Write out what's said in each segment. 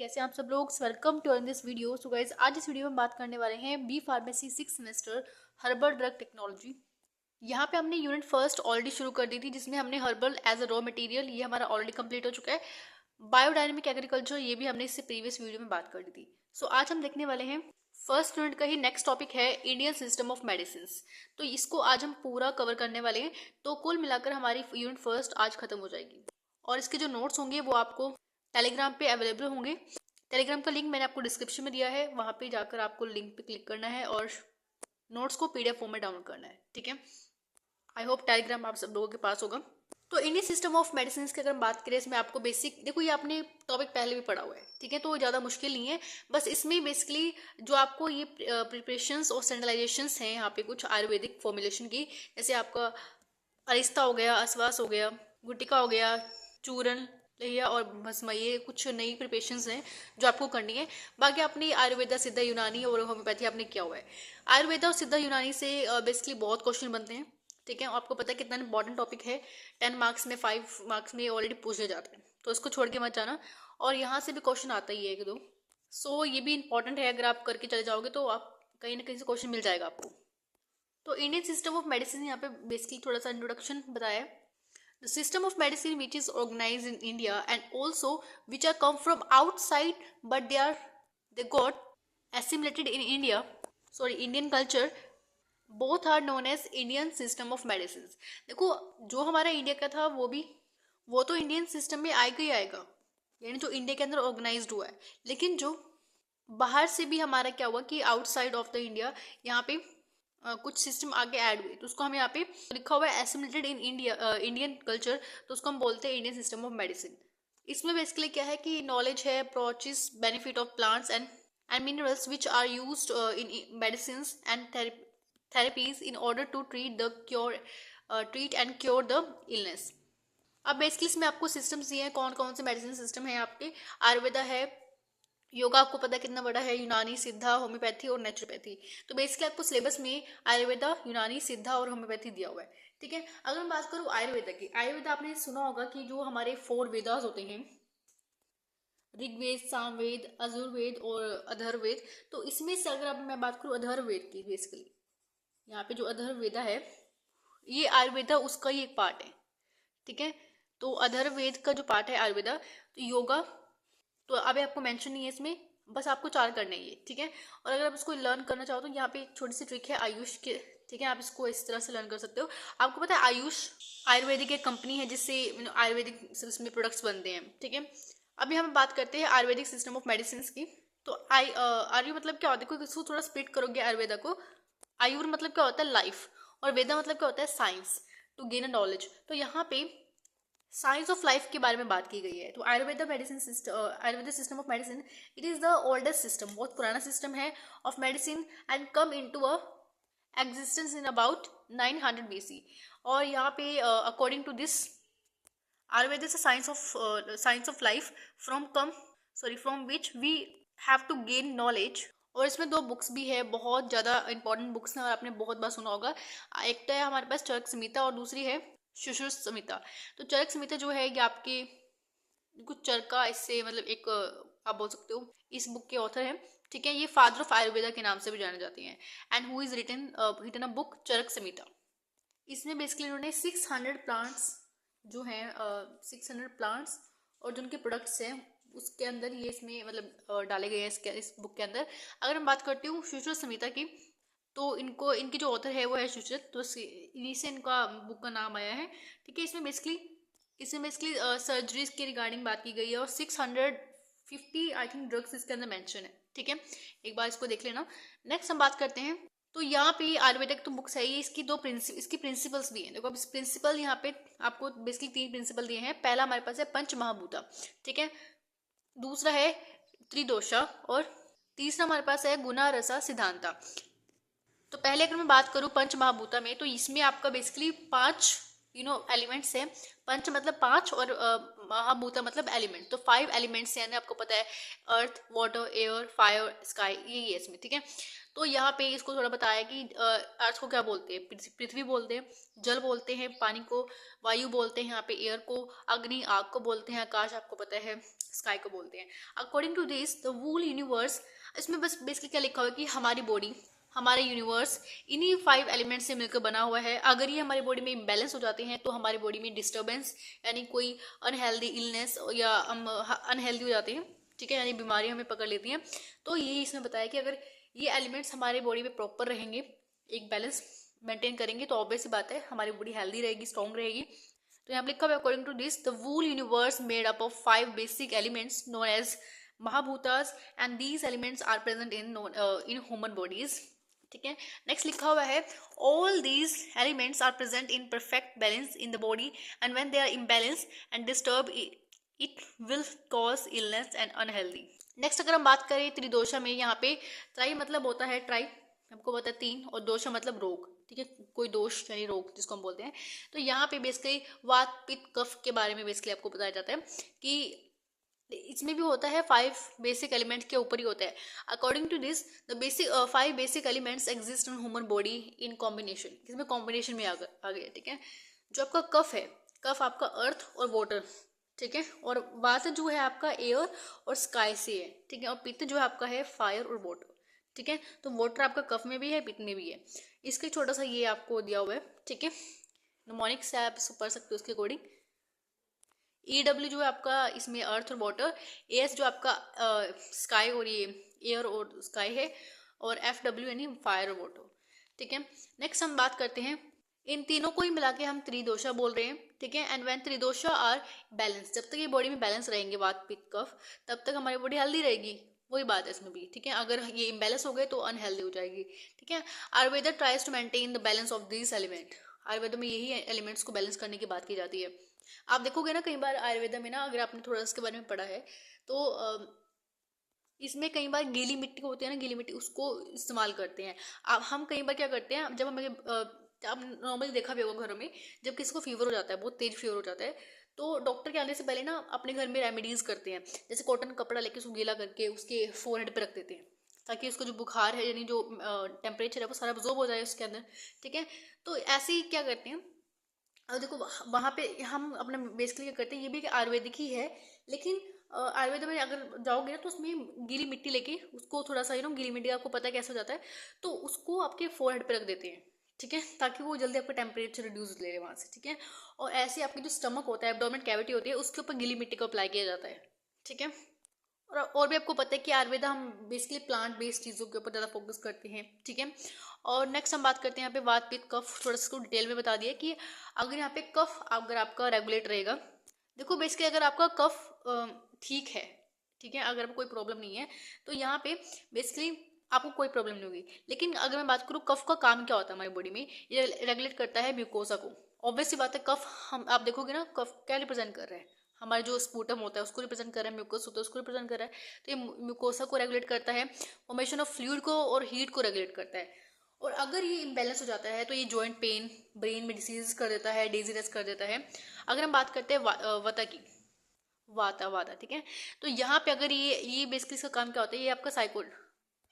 कैसे हैं आप सब लोग। Welcome to this video. So guys, आज इस वीडियो में बात करने वाले हैं B pharmacy 6 semester herbal drug technology. यहाँ पे हमने यूनिट फर्स्ट ऑलरेडी शुरू कर दी थी, जिसमें हमने herbal as a raw material, ये हमारा ऑलरेडी कंप्लीट हो चुका है। बायोडायनेमिक एग्रीकल्चर, ये भी हमने इससे प्रीवियस वीडियो में बात कर दी थी। सो आज हम देखने वाले हैं फर्स्ट यूनिट का ही नेक्स्ट टॉपिक है इंडियन सिस्टम ऑफ मेडिसिन। तो इसको आज हम पूरा कवर करने वाले हैं। तो कुल मिलाकर हमारी यूनिट फर्स्ट आज खत्म हो जाएगी और इसके जो नोट्स होंगे वो आपको टेलीग्राम पे अवेलेबल होंगे। टेलीग्राम का लिंक मैंने आपको डिस्क्रिप्शन में दिया है, वहाँ पे जाकर आपको लिंक पे क्लिक करना है और नोट्स को पीडीएफ फॉर्म में डाउनलोड करना है। ठीक है, आई होप टेलीग्राम आप सब लोगों के पास होगा। तो इंडियन सिस्टम ऑफ मेडिसिन की अगर हम बात करें, इसमें आपको बेसिक, देखो ये आपने टॉपिक पहले भी पढ़ा हुआ है, ठीक है, तो ज़्यादा मुश्किल नहीं है। बस इसमें बेसिकली जो आपको ये प्रिपरेशंस और स्टैंडर्डाइजेशंस हैं यहाँ पे कुछ आयुर्वेदिक फॉर्मुलेशन की, जैसे आपका अरिस्ता हो गया, अस्वास हो गया, गुटिका हो गया, चूरन, लहिया और भस्म, ये कुछ नई प्रिपरेशंस हैं जो आपको करनी है। बाकी अपनी आयुर्वेदा, सिद्धा, यूनानी और होम्योपैथी आपने किया हुआ है। आयुर्वेदा और सिद्धा यूनानी से बेसिकली बहुत क्वेश्चन बनते हैं, ठीक है। आपको पता है कितना इंपॉर्टेंट टॉपिक है, 10 मार्क्स में 5 मार्क्स में ऑलरेडी पूछे जाते हैं, तो इसको छोड़ के मत जाना। और यहाँ से भी क्वेश्चन आता ही है एक दो, सो ये भी इंपॉर्टेंट है। अगर आप करके चले जाओगे तो आप कहीं ना कहीं से क्वेश्चन मिल जाएगा आपको। तो इंडियन सिस्टम ऑफ मेडिसिन, यहाँ पे बेसिकली थोड़ा सा इंट्रोडक्शन बताया है। The system of medicine which is organized in India and also which are come from outside but they got assimilated in Indian culture, both are known as Indian system of medicine। देखो जो हमारा India का था वो तो Indian system में आएगा ही आएगा, यानी जो इंडिया के अंदर ऑर्गेनाइज्ड हुआ है। लेकिन जो बाहर से भी हमारा क्या हुआ कि आउटसाइड ऑफ द इंडिया यहाँ पे कुछ सिस्टम आगे ऐड हुए, तो उसको हम यहाँ पे लिखा हुआ है assimilated in India Indian culture, तो उसको हम बोलते हैं इंडियन सिस्टम ऑफ मेडिसिन। इसमें बेसिकली क्या है कि नॉलेज है, approaches, benefit of plants and minerals which are used in medicine and therapies in order to treat and cure the illness. अब बेसिकली इसमें आपको सिस्टम्स दिए हैं, कौन कौन से मेडिसिन सिस्टम है आपके। आयुर्वेदा है, योगा आपको पता है कितना बड़ा है, यूनानी, सिद्धा, होम्योपैथी और नेचुरोपैथी। तो बेसिकली आपको सिलेबस में आयुर्वेदा, यूनानी, सिद्धा और होम्योपैथी दिया हुआ है, ठीक है। अगर मैं बात करूँ आयुर्वेदा की, आयुर्वेदा आपने सुना होगा कि जो हमारे 4 वेदास होते हैं, ऋग्वेद, सामवेद, अजुर्वेद और अधर्ववेद। तो इसमें से अगर मैं बात करूँ अधर्ववेद की, बेसिकली यहाँ पे जो अधर्ववेदा है ये आयुर्वेदा उसका ही एक पार्ट है, ठीक है। तो अधर्ववेद का जो पार्ट है आयुर्वेदा, तो योगा तो अभी आपको मेंशन नहीं है इसमें, बस आपको 4 करने ही है, ठीक है। और अगर आप इसको लर्न करना चाहो तो यहाँ पे एक छोटी सी ट्रिक है आयुष के, ठीक है, आप इसको इस तरह से लर्न कर सकते हो। आपको पता है आयुष आयुर्वेदिक एक कंपनी है जिससे आयुर्वेदिक इसमें प्रोडक्ट्स बनते हैं, ठीक है। अभी हम बात करते हैं आयुर्वेदिक सिस्टम ऑफ मेडिसिन की। तो आयु मतलब क्या होता है, कोई इसको थोड़ा स्प्लिट करोगे आयुर्वेदा को, आयुर मतलब क्या होता है लाइफ, और वेदा मतलब क्या होता है science, to gain a knowledge. तो यहाँ पे साइंस ऑफ लाइफ के बारे में बात की गई है। तो Ayurveda system of medicine, it is the oldest system, बहुत पुराना सिस्टम है of medicine and come into a existence in about 900 BC। और यहाँ पे according to this Ayurveda is science of life from which we have to gain knowledge. और इसमें 2 books भी है, बहुत ज़्यादा इंपॉर्टेंट बुक्स हैं और आपने बहुत बार सुना होगा। एक तो है हमारे पास चरक संहिता और दूसरी है सुश्रुत संहिता। तो चरक संहिता जो है ये आपके कुछ चरका, इससे मतलब एक आप बोल सकते हो इस बुक के ऑथर हैं, ठीक है। ये फादर ऑफ आयुर्वेदा के नाम से भी जाने जाते हैं and who is written a book Charak Samhita. इसमें बेसिकली उन्होंने 600 प्लांट्स जो हैं 600 प्लांट्स और जो उनके प्रोडक्ट्स हैं उसके अंदर ये इसमें मतलब डाले गए हैं इस बुक के अंदर। अगर मैं बात करती हूँ सुश्रुत संहिता की, तो इनकी जो ऑथर है वो है सुश्रुत, तो इन्हीं से इनका बुक का नाम आया है, ठीक है। इसमें बेसिकली सर्जरीज के रिगार्डिंग बात की गई है और 650 आई थिंक ड्रग्स इसके अंदर मेंशन है, ठीक है। एक बार इसको देख लेना। नेक्स्ट हम बात करते हैं, तो यहाँ पे आयुर्वेदिक तो बुक्स है, ये इसकी प्रिंसिपल्स भी हैं। देखो अब इस प्रिंसिपल यहाँ पे आपको बेसिकली 3 प्रिंसिपल दिए हैं। पहला हमारे पास है पंच महाभूता, ठीक है। दूसरा है त्रिदोषा और तीसरा हमारे पास है गुना रसा सिद्धांता। तो पहले अगर मैं बात करूँ पंच महाभूता में, तो इसमें आपका बेसिकली 5 एलिमेंट्स हैं। पंच मतलब 5 और महाभूता मतलब एलिमेंट, तो 5 एलिमेंट्स यानी आपको पता है अर्थ, वाटर, एयर, फायर, स्काई, ये है इसमें, ठीक है। तो यहाँ पे इसको थोड़ा बताया कि अर्थ को क्या बोलते हैं, पृथ्वी बोलते हैं, जल बोलते हैं, पानी को वायु बोलते हैं, यहाँ पे एयर को, अग्नि आग को बोलते हैं, आकाश आपको पता है स्काई को बोलते हैं। According to this the whole universe, इसमें बस बेसिकली क्या लिखा हुआ है कि हमारी बॉडी, हमारा यूनिवर्स इन्हीं 5 एलिमेंट से मिलकर बना हुआ है। अगर ये हमारी बॉडी में इम्बैलेंस हो जाते हैं तो हमारी बॉडी में डिस्टर्बेंस यानी कोई अनहेल्दी इलनेस या हम अनहेल्दी हो जाते हैं, ठीक है, यानी बीमारी हमें पकड़ लेती हैं। तो यही इसमें बताया कि अगर ये एलिमेंट्स हमारे बॉडी में प्रॉपर रहेंगे, एक बैलेंस मेंटेन करेंगे, तो ऑब्वियस बात है हमारी बॉडी हेल्दी रहेगी, स्ट्रॉन्ग रहेगी। तो यहाँ पर लिखा हुआ है according to this the whole universe made up of 5 basic elements known as mahabhutas and these elements are present in human bodies, ठीक है। नेक्स्ट लिखा हुआ है all these elements are present in perfect balance in the body and when they are imbalance and disturb it will cause illness and unhealthy. Next अगर हम बात करें त्रिदोषा में, यहाँ पे ट्राई मतलब होता है ट्राई, हमको पता है 3, और दोषा मतलब रोग, ठीक है, कोई दोष यानी रोग जिसको हम बोलते हैं। तो यहाँ पे बेसिकली वात पित्त कफ के बारे में बेसिकली आपको बताया जाता है कि इसमें भी होता है 5 बेसिक एलिमेंट्स के ऊपर ही होता है। According to this the basic 5 basic elements exist in human body in combination, इसमें कॉम्बिनेशन में आ गया, ठीक है। जो आपका कफ है, कफ आपका अर्थ और वाटर, ठीक है, और वात जो है आपका एयर और स्काई से है, ठीक है, और पित्त जो है आपका है फायर और वाटर, ठीक है। तो वाटर आपका कफ में भी है, पित्त में भी है। इसके छोटा सा ये आपको दिया हुआ है, ठीक है, निमोनिक से आप पढ़ सकते हो उसके अकॉर्डिंग। EW जो है आपका इसमें अर्थ और वाटर, AS जो आपका स्काई और ये एयर और स्काई है, और FW यानी फायर और वाटर, ठीक है। नेक्स्ट हम बात करते हैं, इन तीनों को ही मिला के हम त्रिदोषा बोल रहे हैं, ठीक है। एंड व्हेन त्रिदोषा आर बैलेंस, जब तक ये बॉडी में बैलेंस रहेंगे वात पित्त कफ, तब तक हमारी बॉडी हेल्दी रहेगी, वही बात है इसमें भी, ठीक है। अगर ये इम्बैलेंस हो गए तो अनहेल्दी हो जाएगी, ठीक है। Ayurveda tries to maintain the balance of this element, Ayurveda में यही एलिमेंट्स को बैलेंस करने की बात की जाती है। आप देखोगे ना कई बार आयुर्वेदा में ना, अगर आपने थोड़ा इसके बारे में पढ़ा है तो इसमें कई बार गीली मिट्टी होती है ना, गीली मिट्टी उसको इस्तेमाल करते हैं। अब हम कई बार क्या करते हैं, जब हमें आप नॉर्मली देखा भी होगा घरों में, जब किसी को फीवर हो जाता है, बहुत तेज फीवर हो जाता है, तो डॉक्टर के आने से पहले ना अपने घर में रेमेडीज करते हैं। जैसे कॉटन कपड़ा लेके उसको गीला करके उसके फोरहेड पे रख देते हैं, ताकि उसका जो बुखार है यानी जो टेम्परेचर है वो सारा अब्जॉर्ब हो जाए उसके अंदर, ठीक है। तो ऐसे ही क्या करते हैं, अब देखो वहाँ पे हम अपना बेसिकली क्या करते हैं, ये भी आयुर्वेदिक ही है, लेकिन आयुर्वेद में अगर जाओगे ना तो उसमें गीली मिट्टी लेके उसको थोड़ा सा गीली मिट्टी आपको पता है कैसे हो जाता है, तो उसको आपके फोरहेड पे रख देते हैं, ठीक है, ताकि वो जल्दी आपका टेम्परेचर रिड्यूस ले ले वहाँ से, ठीक है। और ऐसे आपकी जो स्टमक होता है, एब्डोमेन कैविटी होती है, उसके ऊपर गीली मिट्टी को अप्लाई किया जाता है, ठीक है। और भी आपको पता है कि आयुर्वेदा हम बेसिकली प्लांट बेस्ड चीज़ों के ऊपर ज़्यादा फोकस करते हैं, ठीक है। और नेक्स्ट हम बात करते हैं यहाँ पे वात पित्त कफ, थोड़ा सा डिटेल में बता दिया कि अगर यहाँ पे कफ अगर आपका रेगुलेट रहेगा, देखो बेसिकली अगर आपका कफ ठीक है, ठीक है, अगर कोई प्रॉब्लम नहीं है तो यहाँ पे बेसिकली आपको कोई प्रॉब्लम नहीं होगी। लेकिन अगर मैं बात करूँ कफ का काम क्या होता है हमारी बॉडी में, ये रेगुलेट करता है म्यूकोसा को। ऑब्वियसली बात है कफ, हम आप देखोगे ना कफ क्या रिप्रेजेंट कर रहा है, हमारा जो स्पूटम होता है उसको रिप्रेजेंट कर रहा है, म्यूकोस होता है उसको रिप्रेजेंट कर रहा है। तो ये म्यूकोसा को रेगुलेट करता है, फॉर्मेशन ऑफ फ्लूइड को और हीट को रेगुलेट करता है। और अगर ये इम्बैलेंस हो जाता है तो ये जॉइंट पेन, ब्रेन में डिसीज कर देता है, डिजीनेस कर देता है। अगर हम बात करते हैं वाता की, वाता, ठीक है, तो यहाँ पे अगर ये बेसिकली इसका काम क्या होता है, ये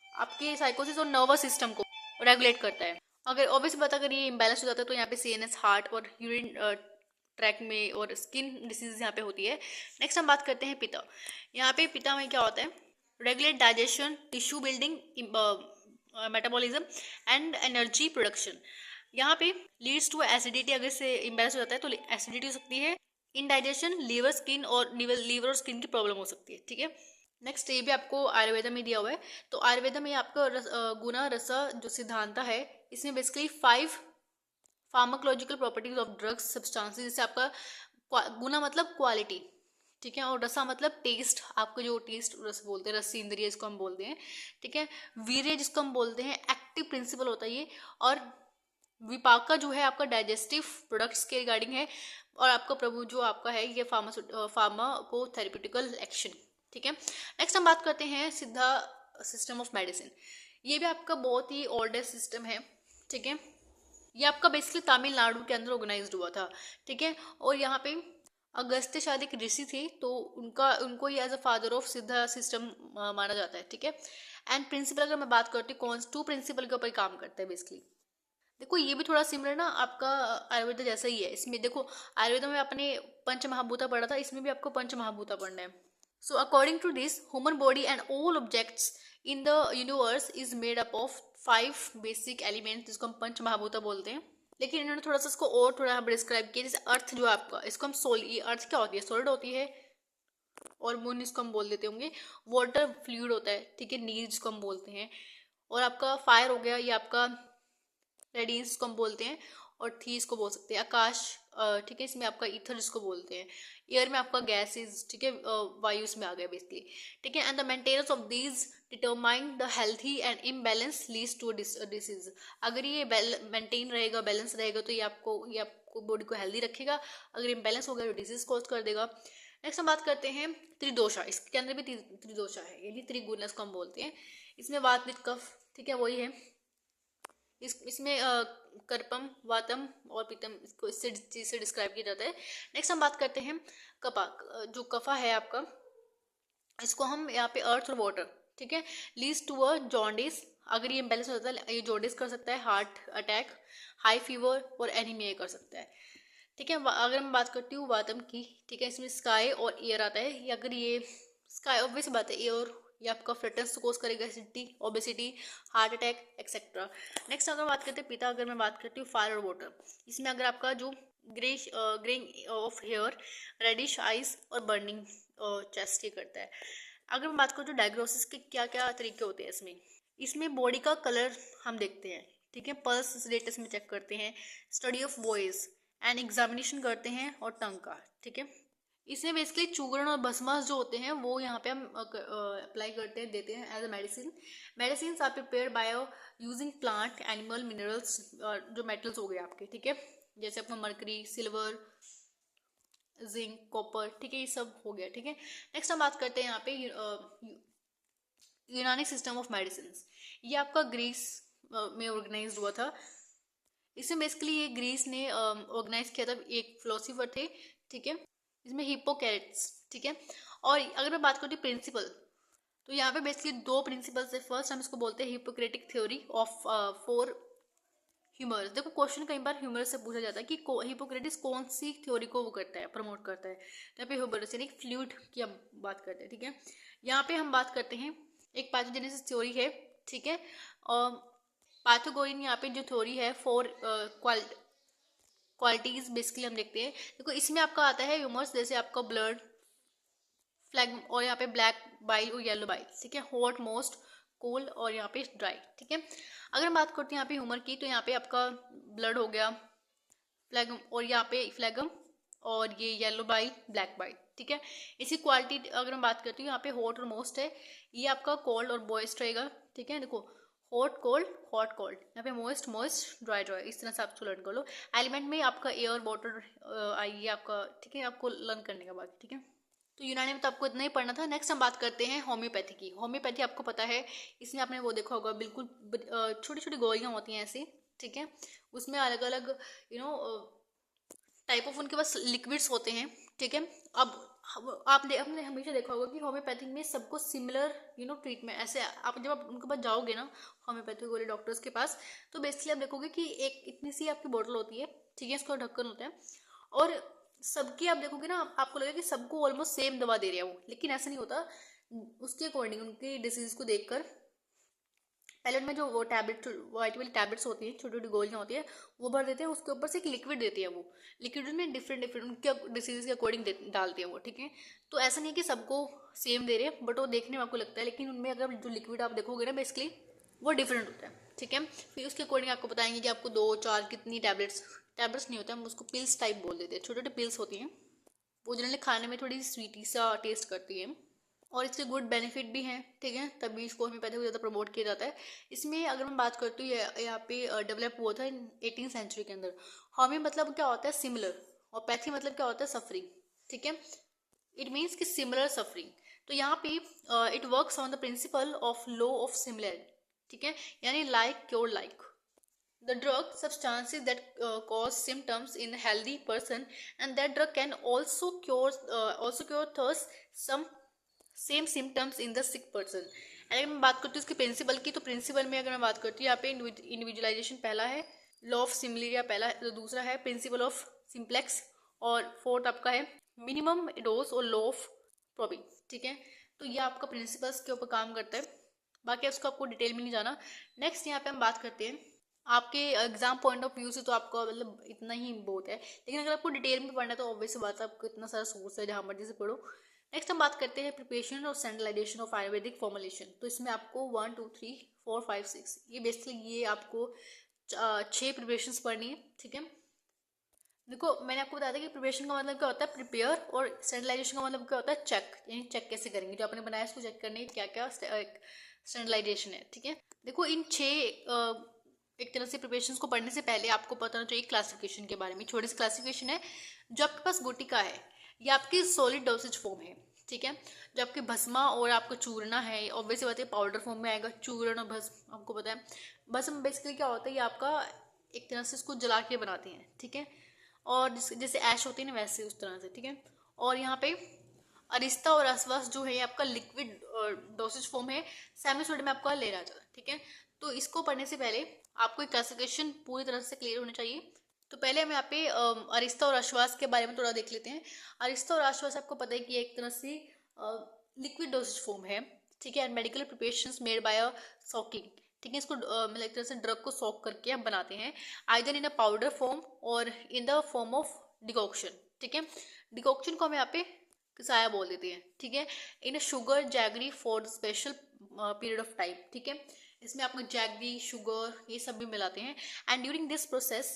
आपके साइकोसिस और नर्वस सिस्टम को रेगुलेट करता है। अगर ऑब्वियसली बात अगर ये इम्बैलेंस हो जाता है तो यहाँ पे CNS, हार्ट और यूरिन ट्रैक में और स्किन डिसीज यहाँ पे होती है। नेक्स्ट हम बात करते हैं पित्त। यहाँ पे पित्त में क्या होता है, regulate digestion, tissue building, metabolism and energy production. यहाँ पे लीड्स टू एसिडिटी, अगर से इम्बैलेंस हो जाता है तो एसिडिटी हो सकती है, इनडाइजेशन, लीवर स्किन और लीवर और स्किन की प्रॉब्लम हो सकती है, ठीक है। नेक्स्ट ये भी आपको आयुर्वेदा में दिया हुआ है। तो आयुर्वेदा में आपका गुना रसा जो सिद्धांत है, इसमें basically 5 pharmacological properties of drugs substances, जैसे आपका गुना मतलब क्वालिटी, ठीक है, और रसा मतलब टेस्ट, आपको जो टेस्ट रस बोलते हैं, रस इंद्रिय जिसको हम बोलते हैं, ठीक है। वीर्य जिसको हम बोलते हैं एक्टिव प्रिंसिपल होता है ये, और विपाका जो है आपका डाइजेस्टिव प्रोडक्ट्स के रिगार्डिंग है, और आपका प्रभु जो आपका है ये फार्माको थेरेप्यूटिकल एक्शन, ठीक है। नेक्स्ट हम बात करते हैं सिद्धा सिस्टम ऑफ मेडिसिन। ये भी आपका बहुत ही ओल्डेस्ट सिस्टम है, ठीक है। ये आपका बेसिकली तमिलनाडु के अंदर ऑर्गेनाइज्ड हुआ था, ठीक है। और यहाँ पे अगस्त्य शायद एक ऋषि थे, तो उनको ये एज अ फादर ऑफ सिद्धा सिस्टम माना जाता है, ठीक है। एंड प्रिंसिपल अगर मैं बात करती हूँ, कौन 2 प्रिंसिपल के ऊपर काम करता है बेसिकली। देखो ये भी थोड़ा सिमिलर ना आपका आयुर्वेद जैसा ही है। इसमें देखो आयुर्वेद में आपने पंच महाभूता पढ़ा था, इसमें भी आपको पंच महाभूता पढ़ना है। So according to this, human body and all objects in the universe is made up of 5 basic elements, जिसको हम पंच महाभूता बोलते हैं। लेकिन इन्होंने थोड़ा सा इसको और थोड़ा डिस्क्राइब किया, जैसे अर्थ जो है आपका, इसको हम सोल, ये अर्थ क्या होती है, सॉलिड होती है। और मून इसको हम बोल देते होंगे, वाटर फ्लूइड होता है, ठीक है, नीर जिसको हम बोलते हैं। और आपका फायर हो गया, ये आपका रेडियंस जिसको हम बोलते हैं। और थी इसको बोल सकते हैं आकाश, ठीक है, इसमें आपका ईथर जिसको बोलते हैं। एयर में आपका गैसेज, ठीक है, वायु में आ गया बेसिकली, ठीक है। And the maintenance of these determine the healthy and imbalance leads to disease. अगर ये मेंटेन रहेगा, बैलेंस रहेगा, तो ये आपको बॉडी को हेल्दी रखेगा। अगर इम्बैलेंस हो गया तो डिसीज कॉज कर देगा। नेक्स्ट हम बात करते हैं त्रिदोषा। इसके अंदर भी त्रिदोषा है, यानी त्रिगुण इसको हम बोलते हैं। इसमें वात पित्त कफ, ठीक है, वही है। इसमें कर्पम, वातम और पीतम, इसको इससे चीज से डिस्क्राइब किया जाता है। नेक्स्ट हम बात करते हैं कफा। जो कफा है आपका, इसको हम यहाँ पे अर्थ और वाटर, ठीक है, लीड्स टू अ जॉन्डिस। अगर ये इम्बैलेंस हो जाता है, ये जॉन्डिस कर सकता है, हार्ट अटैक, हाई फीवर और एनीमिया कर सकता है, ठीक है। अगर मैं बात करती हूँ वातम की, ठीक है, इसमें स्काई और एयर आता है। अगर ये स्काई ऑब्वियस बात है, एयर ये आपका फ्रेटनेस कोज करेगा, acidity, obesity, heart attack etcetera. Next अगर बात करते हैं पिता, अगर मैं बात करती हूँ फायर और वाटर, इसमें अगर आपका जो greying of hair, reddish eyes और बर्निंग चेस्ट ये करता है। अगर मैं बात करूँ तो डायग्नोसिस के क्या क्या तरीके होते हैं इसमें बॉडी का कलर हम देखते हैं, ठीक है, पल्स रेट इसमें चेक करते हैं, study of voice and examination करते हैं, और टंग का, ठीक है। इसमें बेसिकली चूर्ण और भस्मास जो होते हैं वो यहाँ पे हम अप्लाई करते हैं, देते हैं as a medicine. Medicine are prepare by using plant, animal, minerals, जो मेटल्स हो गए आपके, ठीक है, जैसे अपना मरकरी, सिल्वर, जिंक, कॉपर, ठीक है, ये सब हो गया, ठीक है। नेक्स्ट हम बात करते हैं यहाँ पे यूनानी सिस्टम ऑफ मेडिसिन। ये आपका ग्रीस में ऑर्गेनाइज हुआ था। इसमें बेसिकली ये ग्रीस ने ऑर्गेनाइज किया था, एक फिलोसोफर थे, ठीक है, इसमें हिप्पोक्रेट्स, ठीक है। और अगर मैं बात करती हूँ प्रिंसिपल, तो यहाँ पे बेसिकली 2 प्रिंसिपल्स है। फर्स्ट हम इसको बोलते हैं हिपोक्रेटिक थ्योरी ऑफ 4 ह्यूमर्स। देखो क्वेश्चन कई बार ह्यूमर से पूछा जाता है कि हिपोक्रेटिस कौन सी थ्योरी को वो करता है, प्रमोट करता है। तो यहाँ पे ह्यूमरस यानी फ्लूइड की हम बात करते हैं, ठीक है। यहाँ पे हम बात करते हैं एक पैथोजेनेसिस थ्योरी है, ठीक है। और पैथोगोइन यहाँ पे जो थ्योरी है 4 क्वालिटीज बेसिकली हम देखते हैं। देखो इसमें आपका आता है ह्यूमर्स, जैसे आपका ब्लड, फ्लैग, और यहाँ पे ब्लैक बाइल और येलो बाइल, ठीक है, हॉट, मोस्ट, कोल्ड और यहाँ पे ड्राई, ठीक है। अगर हम बात करते हैं यहाँ पे ह्यूमर की, तो यहाँ पे आपका ब्लड हो गया, फ्लैगम, और यहाँ पे फ्लैगम, और ये येलो बाइल, ब्लैक बाइल, ठीक है। इसी क्वालिटी अगर हम बात करते हैं, यहाँ पे हॉट और मोस्ट है, ये आपका कोल्ड और बॉयस्ट रहेगा, ठीक है। देखो हॉट कोल्ड, हॉट कोल्ड, यहाँ पे मोस्ट मोस्ट, ड्राई ड्राई, इस तरह से आप लर्न कर लो। एलिमेंट में आपका एयर, वाटर आइए आपका, ठीक है, आपको लर्न करने का बाकी, ठीक है। तो यूनानी में तो आपको इतना ही पढ़ना था। नेक्स्ट हम बात करते हैं होम्योपैथी की। होम्योपैथी आपको पता है, इसमें आपने वो देखा होगा, बिल्कुल छोटी छोटी गोलियां होती हैं ऐसी, ठीक है, उसमें अलग अलग टाइप ऑफ उनके पास लिक्विड्स होते हैं, ठीक है। अब आपने हमेशा देखा होगा कि होम्योपैथिक में सबको सिमिलर ट्रीटमेंट, ऐसे आप जब आप उनके पास जाओगे ना, होम्योपैथिक वाले डॉक्टर्स के पास, तो बेसिकली आप देखोगे कि एक इतनी सी आपकी बोतल होती है, ठीक है, इसका ढक्कन होता है, और सबकी आप देखोगे ना, आपको लगेगा कि सबको ऑलमोस्ट सेम दवा दे रहे हैं वो, लेकिन ऐसा नहीं होता। उसके अकॉर्डिंग उनकी डिसीज को देखकर पहले उनमें जो वो टैबलेट, वाइट वाली टैबलेट्स होती हैं, छोटी छोटी गोलियां होती है, वो भर देते हैं, उसके ऊपर से एक लिक्विड देती है, वो लिक्विड में डिफरेंट डिफरेंट उनके डिसीज के अकॉर्डिंग डालते हैं वो, ठीक है। तो ऐसा नहीं है कि सबको सेम दे रहे हैं, बट वो देखने में आपको लगता है, लेकिन उनमें अगर जो लिक्विड आप देखोगे ना बेसिकली वो डिफरेंट होता है, ठीक है। फिर उसके अकॉर्डिंग आपको बताएंगे कि आपको 2-4 कितनी टैबलेट्स नहीं होता है, हम उसको पिल्स टाइप बोल देते हैं, छोटे छोटे पिल्स होती हैं, वो जनरली खाने में थोड़ी स्वीटी सा टेस्ट करती है, और इसके गुड बेनिफिट भी हैं, ठीक है, तभी इसको होम्योपैथी को ज़्यादा प्रमोट किया जाता है। इसमें अगर मैं बात करती हूँ, यहाँ पे डेवलप हुआ था 18वीं सेंचुरी के अंदर। होम्यो मतलब क्या होता है, सिमिलर, और पैथी मतलब क्या होता है, सफरिंग, ठीक है, इट मीन्स कि सिमिलर सफरिंग। तो यहाँ पे it works on the principle of law of similar, ठीक है, यानी like cure like, the drug substances that cause symptoms in a healthy person, and that drug can also cure thus some same symptoms in the sick person. अगर मैं बात करती हूँ इसके principal की, तो प्रिंसिपल में अगर मैं बात करती हूँ यहाँ पे इंडिविजुअलाइजेशन पहला है, लॉ ऑफ सिमिलरिटी पहला है, तो दूसरा है प्रिंसिपल ऑफ सिंप्लेक्स, और फोर्थ आपका है मिनिमम डोज और लॉ ऑफ प्रोबिंग। ठीक है, तो ये आपका प्रिंसिपल्स के ऊपर काम करता है, बाकी उसको आपको डिटेल में नहीं जाना। नेक्स्ट यहाँ पे हम बात करते हैं आपके एग्जाम पॉइंट ऑफ व्यू से, तो आपको मतलब इतना ही बहुत है, लेकिन अगर आपको डिटेल में पढ़ना है तो ऑब्वियस बात है, आपको इतना सारा सोर्स है जहाँ मर्जी से पढ़ो। नेक्स्ट हम बात करते हैं प्रिपरेशन और स्टैंडर्डाइजेशन ऑफ आयुर्वेदिक फॉर्मुलेशन। तो इसमें आपको 1 2 3 4 5 6 ये बेसिकली ये आपको 6 प्रिपरेशंस पढ़नी है। ठीक है, देखो मैंने आपको बताया था कि प्रिपरेशन का मतलब क्या होता है प्रिपेयर, और स्टैंडर्डाइजेशन का मतलब क्या होता है चेक, यानी चेक कैसे करेंगे, जो आपने बनाया उसको चेक करने क्या क्या स्टैंडर्डाइजेशन है। ठीक है, देखो इन 6 एक तरह से प्रिपरेशंस को पढ़ने से पहले आपको पता होना चाहिए क्लासिफिकेशन के बारे में। छोटी सी क्लासिफिकेशन है, जो आपके पास गुटिका है ये आपकी सॉलिड डोसेज फॉर्म है। ठीक है, जो आपके भस्मा और आपको चूरना है, ऑब्वियसली बात है पाउडर फॉर्म में आएगा। चूर्ण और भस्म आपको पता है, भस्म बेसिकली क्या होता है, ये आपका एक तरह से इसको जला के बनाते हैं। ठीक है, और जैसे ऐश होती है ना वैसे उस तरह से। ठीक है, और यहाँ पे अरिस्ता और आसवास जो है आपका लिक्विड डोसेज फॉर्म है, सेमी सॉलिड में आपका ले रहा जाता है। ठीक है, तो इसको पढ़ने से पहले आपको एक क्लासिफिकेशन पूरी तरह से क्लियर होनी चाहिए। तो पहले हम यहाँ पे अरिस्ता और आश्वास के बारे में थोड़ा देख लेते हैं। अरिस्ता और आश्वास आपको पता है कि एक तरह से लिक्विड डोसेज फॉर्म है। ठीक है, and medical preparations made by a soaking. ठीक है, इसको मतलब एक तरह से ड्रग को सॉक करके हम बनाते हैं, either in a powder form और in the form of decoction. ठीक है, डिकॉक्शन को हम यहाँ पे कसाया बोल देते हैं। ठीक है, इन sugar jaggery for special period of time. ठीक है, इसमें आपको जैगरी शुगर ये सब भी मिलाते हैं, and during this process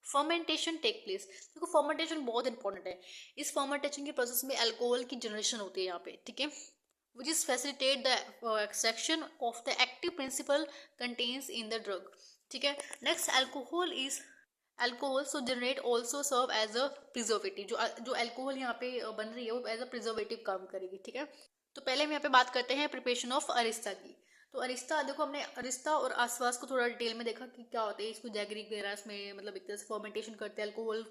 fermentation take place. देखो फर्मेंटेशन बहुत इंपॉर्टेंट है, इस फर्मेंटेशन के प्रोसेस में अल्कोहल की जनरेशन होती है यहाँ पे। ठीक है, which is facilitate the extraction of the active principle contents in the drug. ठीक है, next alcohol so generate also serve as a preservative. जो अल्कोहल यहाँ पे बन रही है वो एज अ प्रिजर्वेटिव काम करेगी। ठीक है, तो पहले हम यहाँ पे बात करते हैं प्रिपरेशन ऑफ अरिस्ता की। तो अरिस्ता देखो, हमने अरिस्ता और आसवास को थोड़ा डिटेल में देखा कि क्या होता है, इसको जैगरी वगैरह इसमें मतलब एक तरह से फर्मेंटेशन करते हैं, अल्कोहल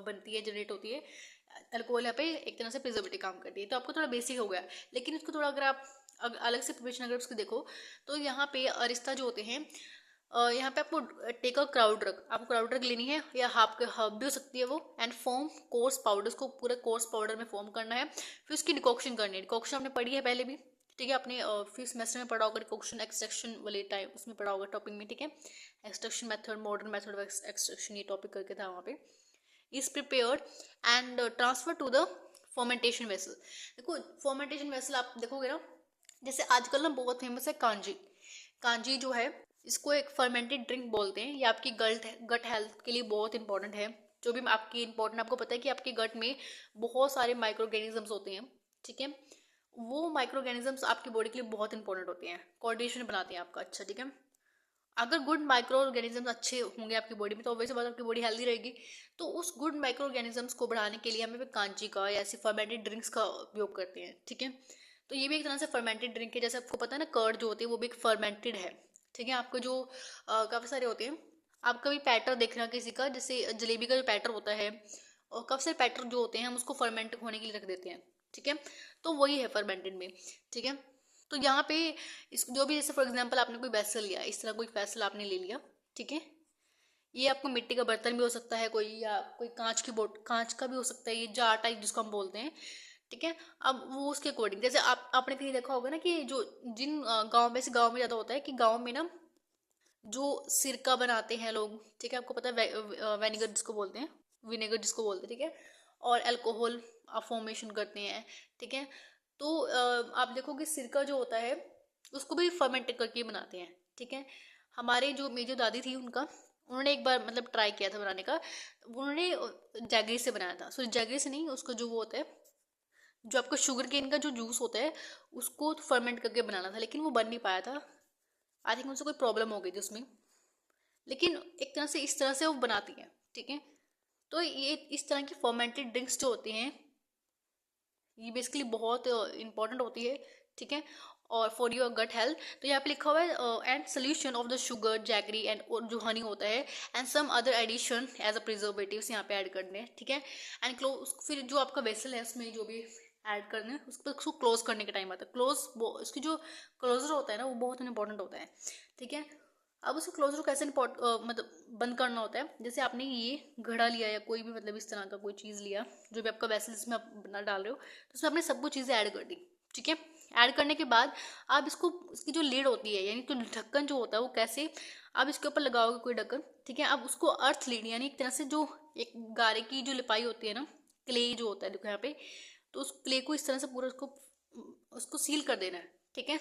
बनती है, जनरेट होती है। अल्कोहल यहाँ पे एक तरह से प्रिजर्वेटिव काम करती है, तो आपको थोड़ा बेसिक हो गया। लेकिन इसको थोड़ा अगर आप अलग से प्रिपरेशन अगर उसको देखो, तो यहाँ पे अरिस्ता जो होते हैं, यहाँ पे आपको टेक अ क्राउड ड्रग, आपको क्राउड ड्रग लेनी है, या हर्ब भी हो सकती है वो, एंड फॉर्म कोर्स पाउडर, उसको पूरे कोर्स पाउडर में फॉर्म करना है। फिर उसकी डिकॉक्शन करनी है, डिकॉक्शन हमने पढ़ी है पहले भी। ठीक है, आपने फिर सेमेस्टर में पढ़ा होगा डिकॉक्शन एक्सट्रैक्शन वाले टाइम, उसमें पढ़ा होगा टॉपिक में। ठीक है, extraction method, modern method of extraction, ये टॉपिक करके था वहाँ पे। Is prepared and transfer to the fermentation vessel. देखो फर्मेंटेशन वेसल आप देखोगे ना, जैसे आजकल ना बहुत फेमस है कांजी। कांजी जो है इसको एक फर्मेंटेड ड्रिंक बोलते हैं, ये आपकी गट हेल्थ के लिए बहुत इंपॉर्टेंट है। जो भी आपकी इंपॉर्टेंट, आपको पता है कि आपके गट में बहुत सारे माइक्रो ऑर्गेनिजम्स होते हैं। ठीक है, वो माइक्रो ऑर्गेनिजम्स आपकी बॉडी के लिए बहुत इंपॉर्टेंट होते हैं, कोऑर्डिनेशन बनाते हैं आपका अच्छा। ठीक है, अगर गुड माइक्रो ऑर्गेनिजम्स अच्छे होंगे आपकी बॉडी में, तो ऑब्वियसली बात आपकी बॉडी हेल्दी रहेगी। तो उस गुड माइक्रो ऑर्गेनिजम्स को बढ़ाने के लिए हमें कांची का या ऐसी फर्मेंटेड ड्रिंक्स का उपयोग करते हैं। ठीक है, तो ये भी एक तरह से फर्मेंटेड ड्रिंक है। जैसे आपको पता है ना कर्ड जो होती है वो भी एक फर्मेंटेड है। ठीक है, आपको जो काफ़ी सारे होते हैं, आप कभी पैटर देखना किसी का, जैसे जलेबी का जो पैटर होता है, और काफ़ी सारे पैटर जो होते हैं हम उसको फर्मेंट होने के लिए रख देते हैं। ठीक है, तो वही है फर्मेंटेड में। ठीक है, तो यहाँ पे इस जो भी, जैसे फॉर एग्जांपल आपने कोई वेसल लिया, इस तरह कोई वेसल आपने ले लिया। ठीक है, ये आपको मिट्टी का बर्तन भी हो सकता है कोई, या कोई कांच का भी हो सकता है, ये जार टाइप जिसको हम बोलते हैं। ठीक है, अब वो उसके अकॉर्डिंग, जैसे आपने कहीं देखा होगा ना कि जो जिन गाँव में से, गाँव में ज़्यादा होता है कि गाँव में ना जो सिरका बनाते हैं लोग। ठीक है, आपको पता है वेनेगर जिसको बोलते हैं, विनेगर जिसको बोलते हैं। ठीक है, और अल्कोहल फॉर्मेशन करते हैं। ठीक है, तो आप देखोगे सिरका जो होता है उसको भी फर्मेंटेड करके बनाते हैं। ठीक है, हमारे जो मेरी जो दादी थी उन्होंने एक बार मतलब ट्राई किया था बनाने का, उन्होंने जैगरी से बनाया था। सॉरी जैगरी से नहीं, उसको जो वो होता है, जो आपका शुगर केन का जो जूस होता है उसको फर्मेंट करके बनाना था, लेकिन वो बन नहीं पाया था। आई थिंक उनसे कोई प्रॉब्लम हो गई थी उसमें, लेकिन एक तरह से इस तरह से वो बनाती हैं। ठीक है, तो ये इस तरह की फर्मेंटेड ड्रिंक्स जो होती हैं ये बेसिकली बहुत इंपॉर्टेंट होती है। ठीक है, और फॉर योर गट हेल्थ। तो यहाँ पे लिखा हुआ है and solution of the sugar jaggery and जो हनी होता है and some other addition as a preservatives यहाँ पे ऐड करने हैं, ठीक है। एंड क्लोज, फिर जो आपका वेसल है उसमें जो भी ऐड करने हैं उसको क्लोज करने का टाइम आता है। क्लोज इसकी जो क्लोजर होता है ना वो बहुत इंपॉर्टेंट होता है, ठीक है। अब उसको क्लोजर को कैसे मतलब बंद करना होता है, जैसे आपने ये घड़ा लिया या कोई भी मतलब इस तरह का कोई चीज़ लिया, जो भी आपका वेसल जिसमें आप बना डाल रहे हो, तो उसमें आपने सब कुछ चीज़ें ऐड कर दी, ठीक है। ऐड करने के बाद आप इसको, इसकी जो लीड होती है यानी तो ढक्कन जो होता है वो कैसे आप इसके ऊपर लगाओगे कोई ढक्कन, ठीक है। अब उसको अर्थ लीड यानी एक तरह से जो एक गारे की जो लिपाई होती है ना, क्ले जो होता है देखो यहाँ पे, तो उस क्ले को इस तरह से पूरा उसको सील कर देना है, ठीक है।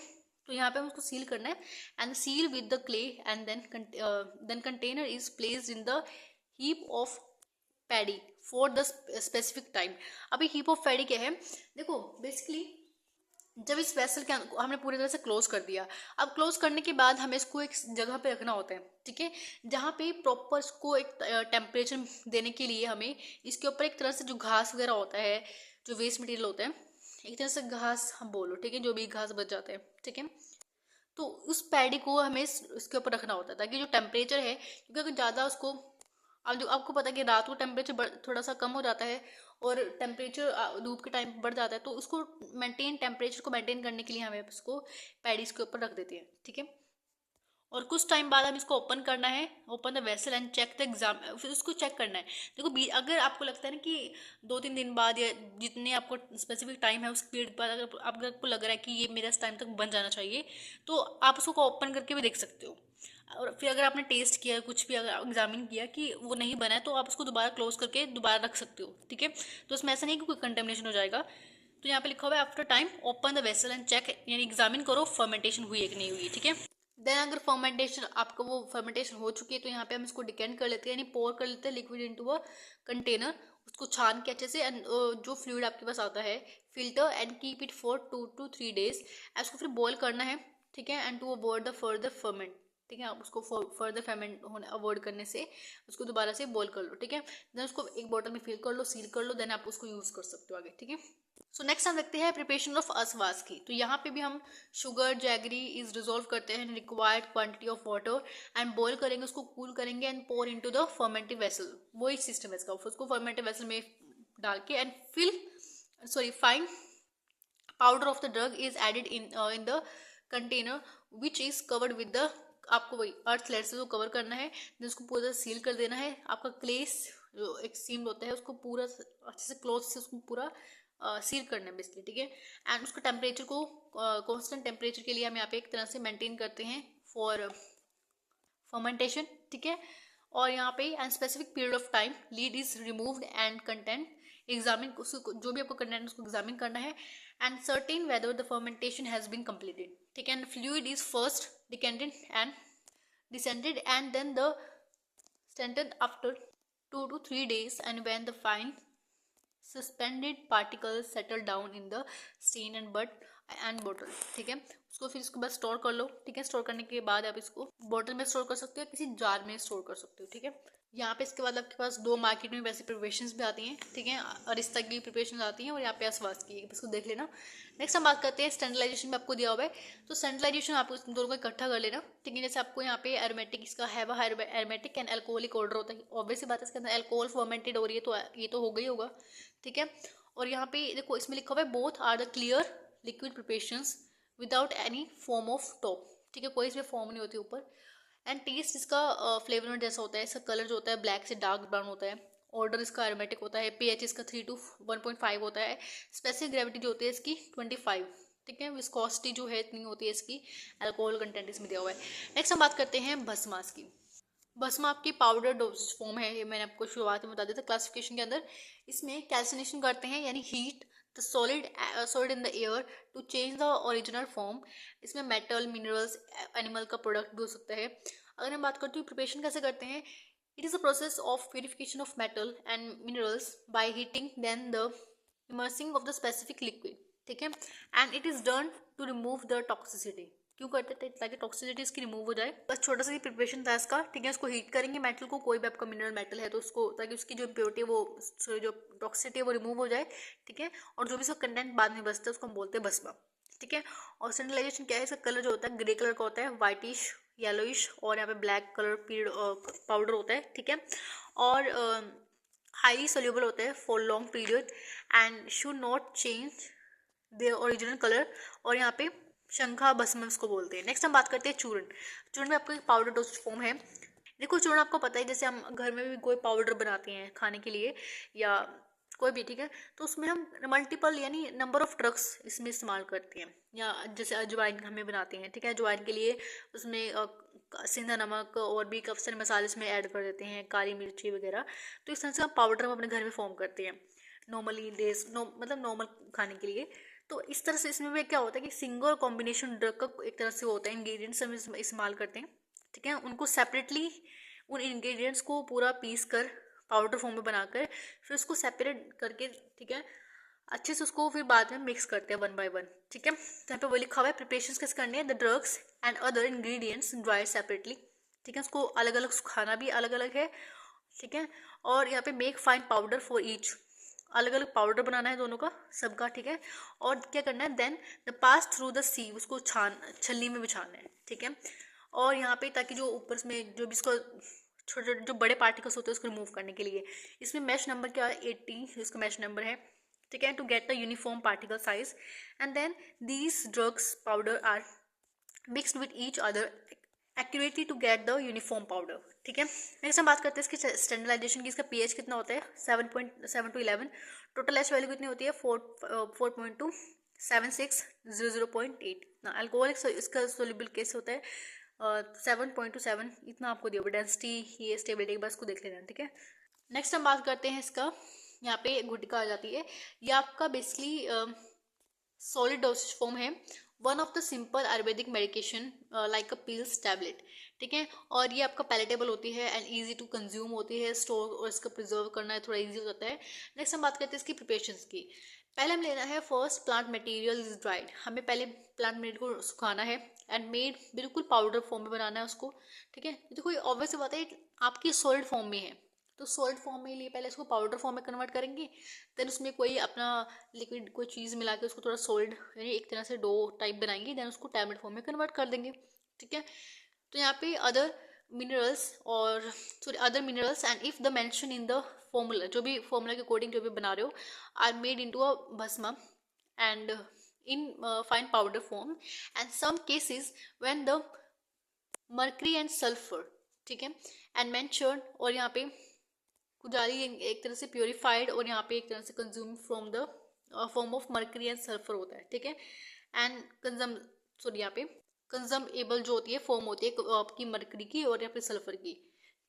तो यहाँ पे हम उसको सील करना है and seal with the clay and then container is placed in the heap of paddy for the specific time. अभी हीप ऑफ पैडी क्या है, देखो बेसिकली जब इस वेसल के हमने पूरी तरह से क्लोज कर दिया, अब क्लोज करने के बाद हमें इसको एक जगह पे रखना होता है, ठीक है, जहाँ पे प्रॉपर इसको एक टेम्परेचर देने के लिए हमें इसके ऊपर एक तरह से जो घास वगैरह होता है, जो वेस्ट मटेरियल होता है, एक तरह से घास हम बोलो, ठीक है, जो भी घास बच जाते हैं, ठीक है। तो उस पैडी को हमें इसके ऊपर रखना होता है ताकि जो टेम्परेचर है, क्योंकि अगर ज़्यादा उसको, अब जो आपको पता है कि रात को टेम्परेचर थोड़ा सा कम हो जाता है और टेम्परेचर धूप के टाइम बढ़ जाता है, तो उसको टेम्परेचर को मेंटेन करने के लिए हमें उसको पैडीज के ऊपर रख देते हैं, ठीक है। और कुछ टाइम बाद हम इसको ओपन करना है, open the vessel and check the exam, फिर उसको चेक करना है। देखो अगर आपको लगता है ना कि 2-3 दिन बाद या जितने आपको स्पेसिफिक टाइम है उस पीरियड बाद अगर आपको लग रहा है कि ये मेरा इस टाइम तक बन जाना चाहिए, तो आप उसको ओपन करके भी देख सकते हो। और फिर अगर आपने टेस्ट किया कुछ भी, अगर एग्जामिन किया कि वो नहीं बना है, तो आप उसको दोबारा क्लोज करके दोबारा रख सकते हो, ठीक है। तो उसमें ऐसा नहीं कि कोई कंटेमिनेशन हो जाएगा। तो यहाँ पे लिखा हुआ है after time open the vessel and check, यानी एग्जामिन करो फर्मेंटेशन हुई है कि नहीं हुई, ठीक है। देन अगर फर्मेंटेशन आपका वो फर्मेंटेशन हो चुकी है, तो यहाँ पे हम इसको डिकेंट कर लेते हैं, यानी पोर कर लेते हैं लिक्विड इनटू अ कंटेनर, उसको छान के अच्छे से, एंड जो फ्लूइड आपके पास आता है filter and keep it for 2 to 3 days। उसको फिर बॉयल करना है, ठीक है, and to avoid the further ferment, ठीक है। आप उसको फर्दर फर्मेंट होने अवॉइड करने से उसको दोबारा से बॉयल कर लो, ठीक है। देन उसको एक बॉटल में फिल कर लो, सील कर लो, देन आप उसको यूज़ कर सकते हो आगे, ठीक है। सो नेक्स्ट हम देखते हैं प्रिपरेशन ऑफ असवास की। तो यहाँ पे भी हम शुगर जैगरी इज डिजोल्व करते हैं required quantity of water and boil करेंगे, उसको कूल करेंगे and pour into the fermentative vessel, वही सिस्टम है इसका, उसको फर्मेंटिव वेसल में डाल के and fine powder of the drug is added in the container which is covered with the, आपको वही अर्थ लेयर से जो कवर करना है, देन उसको पूरा सील कर देना है। आपका क्लेस जो एक सीम होता है उसको पूरा अच्छे से क्लोथ से उसको पूरा सील करना है बेसिकली, ठीक है। एंड उसका टेम्परेचर को कांस्टेंट टेम्परेचर के लिए हम यहाँ पे एक तरह से मेंटेन करते हैं फॉर फर्मेंटेशन, ठीक है। और यहाँ पे and specific period of time lid is removed and content examine, जो भी आपको कंटेंट उसको एग्जामिन करना है and certain whether the fermentation has been completed, ठीक है। And fluid is first decanted and descended and then the standard after 2 to 3 days and when the fine suspended particles settle down in the stain and bud and bottle, ठीक है। उसको फिर इसको बस store कर लो, ठीक है। स्टोर करने के बाद आप इसको बॉटल में स्टोर कर सकते हो, किसी जार में स्टोर कर सकते हो, ठीक है। यहाँ पे इसके बाद आपके पास 2 मार्केट में वैसे प्रिपरेशंस भी आती हैं, ठीक है, अरिस्ता की प्रिपरेशन आती हैं और यहाँ पे असवास की, इसको देख लेना। नेक्स्ट हम बात करते हैं स्टैंडर्डाइजेशन में, आपको दिया हुआ है तो स्टैंडर्डाइजेशन आपको इन दोनों को इकट्ठा कर लेना, ठीक है। जैसे आपको यहाँ पे एरोमेटिक इसका है वह एरोमेटिक एंड एल्कोहलिक ऑर्डर होता है, ऑब्वियस बात है इसके अंदर एल्कोहल फर्मेंटेड हो रही है, तो ये तो हो गई होगा, ठीक है। और यहाँ पे देखो इसमें लिखा हुआ है both are the clear liquid preparations without any form of top, ठीक है, कोई इसमें फॉर्म नहीं होती ऊपर। एंड टेस्ट इसका फ्लेवर में जैसा होता है, इसका कलर जो होता है ब्लैक से डार्क ब्राउन होता है, ऑर्डर इसका एरोमेटिक होता है, पीएच इसका 3 to 1.5 होता है, स्पेसिफिक ग्रेविटी जो होती है इसकी 25, ठीक है। विस्कोसिटी जो है इतनी होती है इसकी, अल्कोहल कंटेंट इसमें दिया हुआ है। नेक्स्ट हम बात करते हैं भस्मास की। भस्म आपकी पाउडर डोसेज फॉर्म है, ये मैंने आपको शुरुआत में बता दिया था क्लासिफिकेशन के अंदर। इसमें कैल्सिनेशन करते हैं यानी heat the solid in the air to change the original form. इसमें मेटल मिनरल्स एनिमल का प्रोडक्ट भी हो सकता है। अगर हम बात करते हैं प्रिपरेशन कैसे करते हैं, it is a process of purification of metal and minerals by heating then the immersing of the specific liquid, ठीक है। And it is done to remove the toxicity, क्यों करते थे, ताकि टॉक्सिसिटी इसकी रिमूव हो जाए। बस छोटा सा ही प्रिपरेशन था इसका, ठीक है। इसको हीट करेंगे मेटल को, कोई भी आपका मिनरल मेटल है तो उसको, ताकि उसकी जो इम्प्योरिटी वो जो टॉक्सिसिटी है वो रिमूव हो जाए, ठीक है। और जो भी इसका कंटेंट बाद में बचता है उसको हम बोलते हैं भस्मा, ठीक है। और स्टैंडर्डाइजेशन क्या है, इसका कलर जो होता है ग्रे कलर का होता है, वाइटिश येलोइश, और यहाँ पे ब्लैक कलर पाउडर होता है, ठीक है। और हाईली सोल्यूबल होता है for long period and should not change their original colour. और यहाँ पे शंखा भस्म उसको बोलते हैं। नेक्स्ट हम बात करते हैं चूर्ण। चूर्ण में आपका एक पाउडर डोसेज फॉर्म है। देखो चूर्ण आपको पता है, जैसे हम घर में भी कोई पाउडर बनाते हैं खाने के लिए या कोई भी, ठीक है, तो उसमें हम मल्टीपल यानी नंबर ऑफ ड्रग्स इसमें इस्तेमाल करते हैं। या जैसे अजवाइन हमें बनाते हैं, ठीक है, अजवाइन के लिए उसमें सिंधा नमक और भी काफ़ी सारे मसाले इसमें ऐड कर देते हैं, काली मिर्ची वगैरह। तो इस तरह से हम पाउडर हम अपने घर में फॉर्म करते हैं नॉर्मली मतलब नॉर्मल खाने के लिए। तो इस तरह से इसमें भी क्या होता है कि सिंगल कॉम्बिनेशन ड्रग का एक तरह से होता है, इंग्रेडिएंट्स हम इस्तेमाल करते हैं, ठीक है। उनको सेपरेटली उन इंग्रेडिएंट्स को पूरा पीस कर पाउडर फॉर्म में बनाकर फिर उसको सेपरेट करके, ठीक है, अच्छे से उसको फिर बाद में मिक्स करते हैं वन बाय वन, ठीक है। तो यहाँ पे वो लिखा हुआ है प्रिपरेशन कैसे करनी है, the drugs and other ingredients dried separately, ठीक है। उसको अलग अलग सुखाना भी अलग अलग है, ठीक है। और यहाँ पे make fine powder for each, अलग अलग पाउडर बनाना है दोनों का, सबका, ठीक है। और क्या करना है, then the pass through the sieve, उसको छलनी में बिछाना है, ठीक है। और यहाँ पे ताकि जो ऊपर में जो भी इसको छोटे छोटे जो बड़े पार्टिकल्स होते हैं उसको रिमूव करने के लिए, इसमें मैश नंबर क्या है 80 इसका मैश नंबर है, ठीक है, to get the uniform particle size. And then these drugs powder are mixed with each other accurately to get the uniform powder, ठीक है। नेक्स्ट हम बात करते हैं इसकी स्टैंडर्डाइजेशन की। इसका पीएच कितना होता है 7.7 to 11। टोटल एच वैल्यू कितनी होती है 4.2 76 0.8 ना। अल्कोहल इसका सोल्यूबल केस होता है 7.27, इतना आपको दिया हुआ डेंसिटी, ये स्टेबिलिटी के बस को देख लेना, ठीक है। नेक्स्ट हम बात करते हैं इसका, यहाँ पे गुटिका आ जाती है। ये आपका बेसिकली सॉलिड डोसेज फॉर्म है, one of the simple Ayurvedic medication like a pills tablet, ठीक है। और ये आपका पैलेटेबल होती है एंड इजी टू कंज्यूम होती है, स्टोर और इसका प्रिजर्व करना है थोड़ा इजी हो जाता है। नेक्स्ट हम बात करते हैं इसकी प्रिपरेशंस की। पहले हम लेना है first plant material is dried, हमें पहले प्लांट मटेरियल को सुखाना है एंड मेड बिल्कुल पाउडर फॉर्म में बनाना है उसको, ठीक है। तो कोई ऑब्वियस बात है आपकी सॉलिड फॉर्म में है, तो सॉलिड फॉर्म में लिए पहले इसको पाउडर फॉर्म में कन्वर्ट करेंगे, देन उसमें कोई अपना लिक्विड कोई चीज़ मिला के उसको थोड़ा सॉलिड यानी एक तरह से डो टाइप बनाएंगे, देन उसको टैबलेट फॉर्म में कन्वर्ट कर देंगे, ठीक है। तो यहाँ पे other minerals and if the mention in the formula, जो भी फॉर्मूला के अकॉर्डिंग जो भी बना रहे हो, are made into a bhasma and in fine powder form and some cases when the mercury and sulphur, ठीक है, एंड मेंशन, और यहाँ पे कुजाली एक तरह से प्योरीफाइड और यहाँ पे एक तरह से consume from the form of mercury and sulphur होता है, ठीक है। एंड यहाँ पे कंजम्बेबल जो होती है फॉर्म होती है आपकी मर्करी की और यहाँ पे सल्फर की,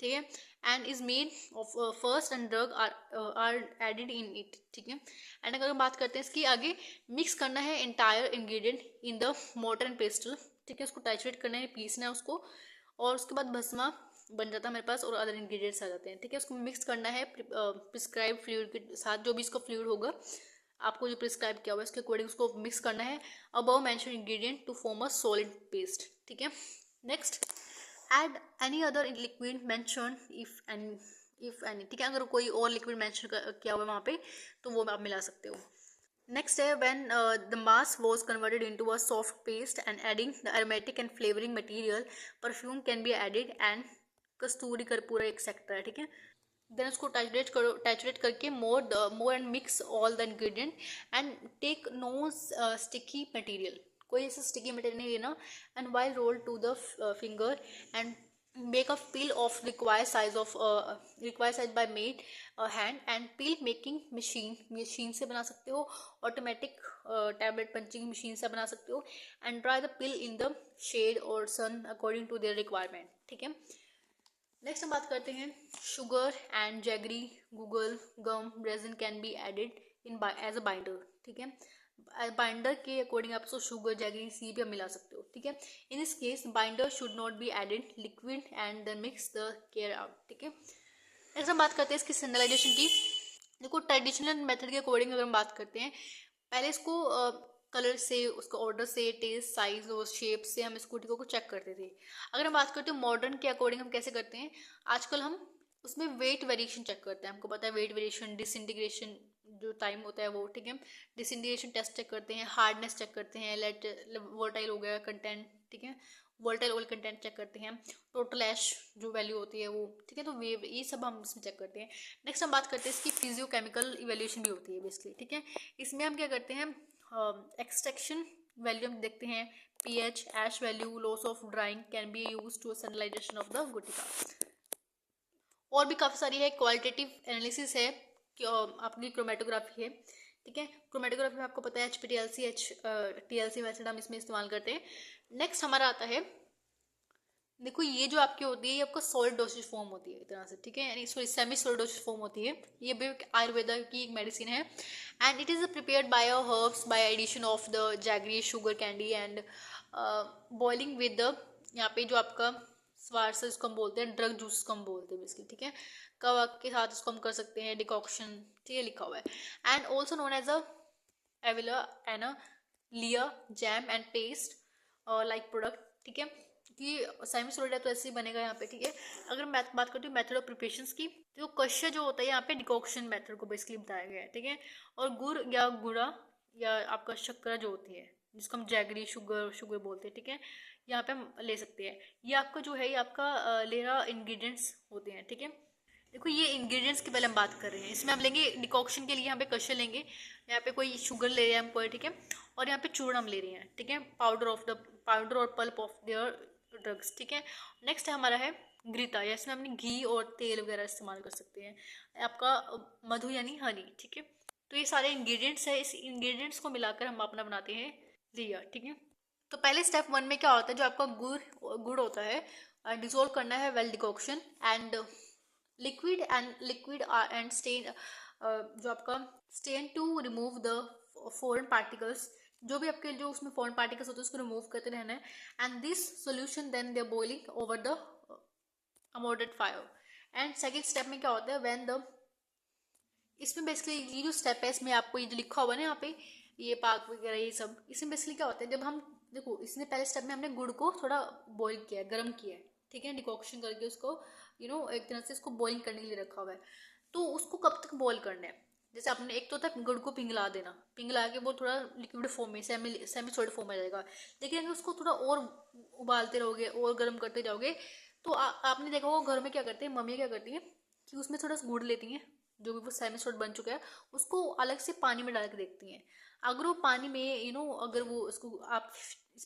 ठीक है। And is made of first and drug are added in it, ठीक है। एंड अगर हम बात करते हैं इसकी आगे, मिक्स करना है entire ingredient in the mortar and pastel, ठीक है, उसको टाइट्रेट करना है, पीसना है उसको, और उसके बाद भस्मा बन जाता है मेरे पास और अदर इंग्रेडिएंट्स आ जाते हैं, ठीक है। उसको मिक्स करना है प्रिस्क्राइब फ्लूइड के साथ, जो भी इसका फ्लूइड होगा आपको जो प्रिस्क्राइब किया हुआ है इसके अकॉर्डिंग उसको मिक्स करना है above mention ingredient to form a solid paste, ठीक है। Next add any other liquid mention if any, ठीक है, अगर कोई और लिक्विड मेंशन किया हुआ है वहाँ पे तो वो आप मिला सकते हो। Next है when the mass was converted into a soft paste and adding the aromatic and flavoring material, perfume can be added and kasturi karpura etcetera है, ठीक है। देन उसको टैचुरेट करके more and mix all the ingredient and take no sticky material, कोई ऐसा sticky material नहीं लेना। And while roll to the finger and make a peel of required size by made hand and peel making machine से बना सकते हो, automatic tablet punching machine से बना सकते हो, and dry the pill in the shade और sun according to their requirement, ठीक है। नेक्स्ट हम बात करते हैं sugar and jaggery guggul gum resin can be added in as a binder, ठीक है। बाइंडर के अकॉर्डिंग आप उसको शुगर जैगरी सी भी आप मिला सकते हो, ठीक है। In this case binder should not be added liquid and then mix the care out, ठीक है। नेक्स्ट हम बात करते हैं इसकी स्टैंडर्डाइजेशन की। देखो ट्रेडिशनल मेथड के अकॉर्डिंग अगर हम बात करते हैं, पहले इसको कलर से, उसका ऑर्डर से, टेस्ट, साइज और शेप से हम इसको को चेक करते थे। अगर हम बात करते हैं मॉडर्न के अकॉर्डिंग हम कैसे करते हैं, आजकल हम उसमें वेट वेरिएशन चेक करते हैं। हमको पता है वेट वेरिएशन, डिसइंटीग्रेशन, जो टाइम होता है वो, ठीक है। डिसइंटीग्रेशन टेस्ट चेक करते हैं, हार्डनेस चेक करते हैं, लेट वोलेटाइल हो गया कंटेंट, ठीक है, वोलेटाइल ऑयल कंटेंट चेक करते हैं, टोटल ऐश जो वैल्यू होती है वो, ठीक है। तो वेव, ये सब हम इसमें चेक करते हैं। नेक्स्ट हम बात करते हैं इसकी फिजियोकेमिकल इवेल्यूएशन भी होती है बेसिकली, ठीक है। इसमें हम क्या करते हैं, एक्सट्रैक्शन वैल्यू हम देखते हैं, pH, ash value, loss of drying can be use to sanitization of the gutika. और भी काफ़ी सारी है, क्वालिटेटिव एनालिसिस है, आपकी क्रोमेटोग्राफी है, ठीक है। क्रोमेटोग्राफी में आपको पता है HPTLC, TLC मेथड हम इसमें इस्तेमाल करते हैं। नेक्स्ट हमारा आता है, देखो ये जो आपकी होती है ये आपका सॉलिड डोसेज फॉर्म होती है एक तरह से, ठीक है, यानी sorry semi solid dosage form होती है। ये भी आयुर्वेदा की एक मेडिसिन है and it is prepared by herbs by addition of the jaggery sugar candy and boiling with the, यहाँ पे जो आपका स्वार से इसको हम बोलते हैं ड्रग जूस को हम बोलते हैं बेसिकली, ठीक है। कवक के साथ इसको हम कर सकते हैं डिकॉक्शन, ठीक है, लिखा हुआ है। And also known as a avaleha and a lehya jam and paste like product, ठीक है। कि सेमी सॉलिड है तो ऐसे ही बनेगा यहाँ पे, ठीक है। अगर मैं बात करती हूँ मेथड ऑफ प्रिपरेशंस की, तो कश्य जो होता है यहाँ पे डिकॉक्शन मेथड को बेसिकली बताया गया है, ठीक है। और गुड़ या गुड़ा या आपका शक्कर जो होती है जिसको हम जैगरी शुगर बोलते हैं, ठीक है, यहाँ पे हम ले सकते हैं। ये आपका जो है ये आपका लेरा इंग्रेडिएंट्स होते हैं, ठीक है। देखो ये इंग्रेडिएंट्स की पहले हम बात कर रहे हैं, इसमें हम लेंगे डिकॉक्शन के लिए यहाँ पे कश्य लेंगे, यहाँ पे कोई शुगर ले रहे हैं हम कोई, ठीक है, और यहाँ पे चूर्ण हम ले रहे हैं, ठीक है, पाउडर और पल्प ऑफ देयर ड्रग्स, ठीक है। नेक्स्ट हमारा है घृता, या इसमें हमने घी और तेल वगैरह इस्तेमाल कर सकते हैं, आपका मधु यानी हनी, ठीक है। तो ये सारे इंग्रेडिएंट्स है, इस इंग्रेडिएंट्स को मिलाकर हम अपना बनाते हैं लिया, ठीक है। तो पहले स्टेप 1 में क्या होता है, जो आपका गुड़ होता है डिसोल्व करना है well decoction and liquid and strain, जो आपका strain to remove the foreign particles, जो भी आपके जो उसमें फॉरेन पार्टिकल्स होते हैं उसको रिमूव करते रहना है। And this solution then they boiling over the moderate fire. And second step में क्या होता है, व्हेन द, इसमें बेसिकली ये जो स्टेप है इसमें आपको ये जो लिखा हुआ है ना यहाँ पे ये पाक वगैरह ये सब, इसमें बेसिकली क्या होता है, जब हम देखो इसमें पहले स्टेप में हमने गुड़ को थोड़ा बॉईल किया है, गर्म किया है, ठीक है, डिकॉक्शन करके उसको एक तरह से इसको बॉइलिंग करने के लिए रखा हुआ है। तो उसको कब तक बॉईल करना है, जैसे आपने एक तो होता है गुड़ को पिघला देना, पिघला के वो थोड़ा लिक्विड फॉर्म में सेमी सॉलिड फॉर्म में जाएगा। लेकिन अगर उसको थोड़ा और उबालते रहोगे और गर्म करते जाओगे तो आपने देखा होगा घर में क्या करते हैं, मम्मी क्या करती है कि उसमें थोड़ा सा गुड़ लेती हैं, जो भी वो सेमी सॉलिड बन चुका है उसको अलग से पानी में डाल के देखती हैं। अगर वो पानी में अगर वो उसको आप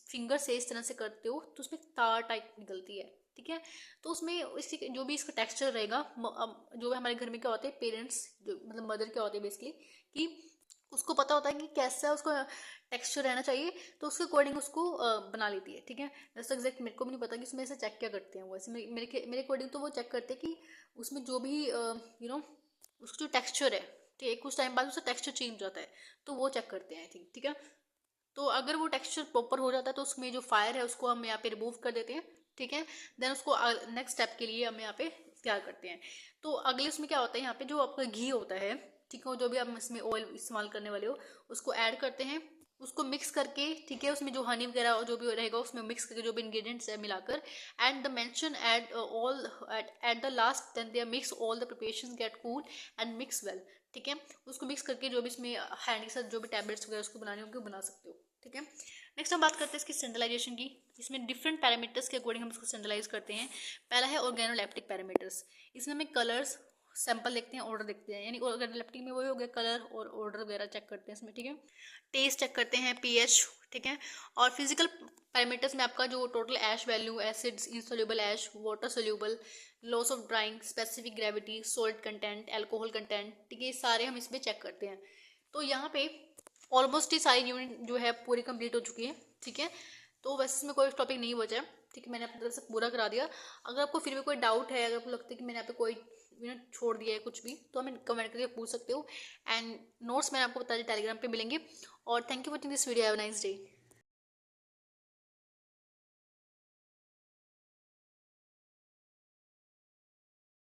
फिंगर से इस तरह से करते हो तो उसमें तार टाइप निकलती है, ठीक है। तो उसमें इसी जो भी इसका टेक्सचर रहेगा, जो भी हमारे घर में क्या होते हैं पेरेंट्स, जो मतलब मदर क्या होते हैं बेसिकली, कि उसको पता होता है कि कैसा उसको टेक्सचर रहना चाहिए, तो उसके अकॉर्डिंग उसको बना लेती है, ठीक है। जैसे एग्जैक्ट मेरे को भी नहीं पता कि उसमें ऐसे चेक क्या करते हैं वो, ऐसे मेरे अकॉर्डिंग तो वो चेक करते हैं कि उसमें जो भी उसका जो टेक्सचर है, ठीक है, कुछ टाइम बाद उसका टेक्सचर चेंज हो जाता है, तो वो चेक करते हैं आई थिंक, ठीक है। तो अगर वो टेक्सचर प्रॉपर हो जाता है तो उसमें जो फायर है उसको हम यहाँ पे रिमूव कर देते हैं, ठीक है। देन उसको नेक्स्ट स्टेप के लिए हम यहाँ पे तैयार करते हैं। तो अगले उसमें क्या होता है, यहाँ पे जो आपका घी होता है, ठीक है, जो भी आप इसमें ऑयल इस्तेमाल करने वाले हो उसको ऐड करते हैं, उसको मिक्स करके, ठीक है, उसमें जो हनी वगैरह जो भी रहेगा उसमें मिक्स करके जो भी इंग्रेडिएंट्स है मिलाकर, and the mention add all at the last, then they mix all the preparations get cool and mix well, ठीक है। उसको मिक्स करके जो भी इसमें हैंड के साथ जो भी टैबलेट्स वगैरह उसको बनाने होंगे बना सकते हो, ठीक है। नेक्स्ट हम बात करते हैं इसकी सेंट्रलाइजेशन की, इसमें डिफरेंट पैरामीटर्स के अकॉर्डिंग हम इसको सेंट्रलाइज करते हैं। पहला है ऑर्गेनोलेप्टिक पैरामीटर्स, इसमें हमें कलर्स सैंपल देखते हैं, ऑर्डर देखते हैं, यानी ऑर्गेनोलेप्टिक में वही हो गया कलर और ऑर्डर वगैरह चेक करते हैं इसमें, ठीक है। टेस्ट चेक करते हैं, पीएच, ठीक है। और फिजिकल पैरामीटर्स में आपका जो total ash value, acids, insoluble ash, water soluble, loss of drying, specific gravity, salt content, alcohol content, ठीक है, ये सारे हम इसमें चेक करते हैं। तो यहाँ पे ऑलमोस्ट ही सारी यूनिट जो है पूरी कंप्लीट हो चुकी है, ठीक है। तो वैसे इसमें कोई टॉपिक नहीं बचा है, ठीक है, मैंने अपनी तरफ से पूरा करा दिया। अगर आपको फिर भी कोई डाउट है, अगर आपको लगता है कि मैंने यहाँ पे कोई छोड़ दिया है कुछ भी, तो हमें कमेंट करके पूछ सकते हो। एंड नोट्स मैंने आपको बता दिया टेलीग्राम पे मिलेंगे। और thank you for watching this video, have a nice day.